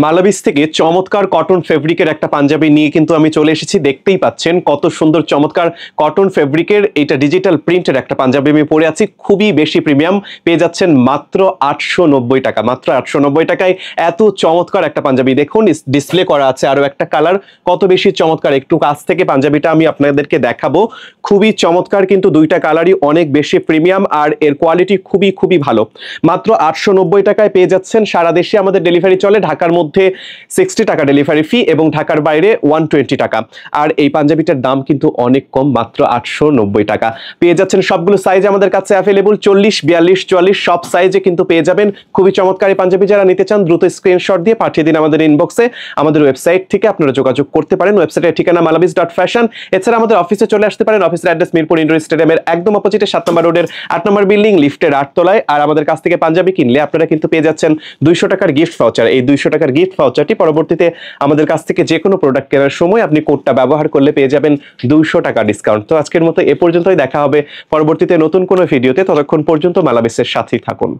মালাবিস থেকে চমৎকার কটন ফেব্রিকের একটা পাঞ্জাবি নিয়ে কিন্তু আমি চলে এসেছি। দেখতেই পাচ্ছেন কত সুন্দর চমৎকার কটন ফেব্রিকের এটা ডিজিটাল প্রিন্টের একটা পাঞ্জাবি আমি পরে আছি। খুবই বেশি প্রিমিয়াম, পেয়ে যাচ্ছেন মাত্র 890 টাকা। মাত্র 890 টাকায় এত চমৎকার একটা পাঞ্জাবি। দেখুন ডিসপ্লে করা আছে আরো একটা কালার, কত বেশি চমৎকার। একটু কাছ থেকে পাঞ্জাবিটা আমি আপনাদেরকে দেখাবো। খুবই চমৎকার, কিন্তু দুইটা কালারই অনেক বেশি প্রিমিয়াম আর এর কোয়ালিটি খুবই খুবই ভালো। মাত্র 890 টাকায় পেয়ে যাচ্ছেন। সারা দেশে আমাদের ডেলিভারি চলে। ঢাকার মধ্যে 60 টাকা ডেলিভারি ফি এবং ঢাকার বাইরে 120 টাকা। আর এই পাঞ্জাবিটার দাম কিন্তু অনেক কম, মাত্র 890 টাকা। পেয়ে যাচ্ছেন সবগুলো সাইজ আমাদের কাছে অ্যাভেলেবল, 40, 42, 44 সব সাইজে কিন্তু পেয়ে যাবেন। খুবই চমৎকার এই পাঞ্জাবি। যারা নিতে চান দ্রুত স্ক্রিনশট দিয়ে পাঠিয়ে দিন আমাদের ইনবক্সে। আমাদের ওয়েবসাইট থেকে আপনারা যোগাযোগ করতে পারেন। ওয়েবসাইটের ঠিকানা malabis.fashion। এছাড়া আমাদের অফিসে চলে আসতে পারেন। অফিসের অ্যাড্রেস মিরপুর ইনডোর স্টেডিয়ামের একদম অপোজিটে 7 নম্বর রোডের 8 নম্বর বিল্ডিং, লিফটের 8 তলায়। আর আমাদের কাছ থেকে পাঞ্জাবি কিনলে আপনারা কিন্তু পেয়ে যাচ্ছেন 200 টাকার গিফট ভাউচার। এই 200 টাকার গিফট ভাউচারটি পরবর্তীতে আমাদের কাছ থেকে যে কোনো প্রোডাক্ট কেনার সময় আপনি কোডটা ব্যবহার করলে পেয়ে যাবেন 200 টাকা ডিসকাউন্ট। তো আজকের মতো এ পর্যন্তই। দেখা হবে পরবর্তীতে নতুন কোনো ভিডিওতে। ততক্ষণ পর্যন্ত মালাবিসের সাথেই থাকুন।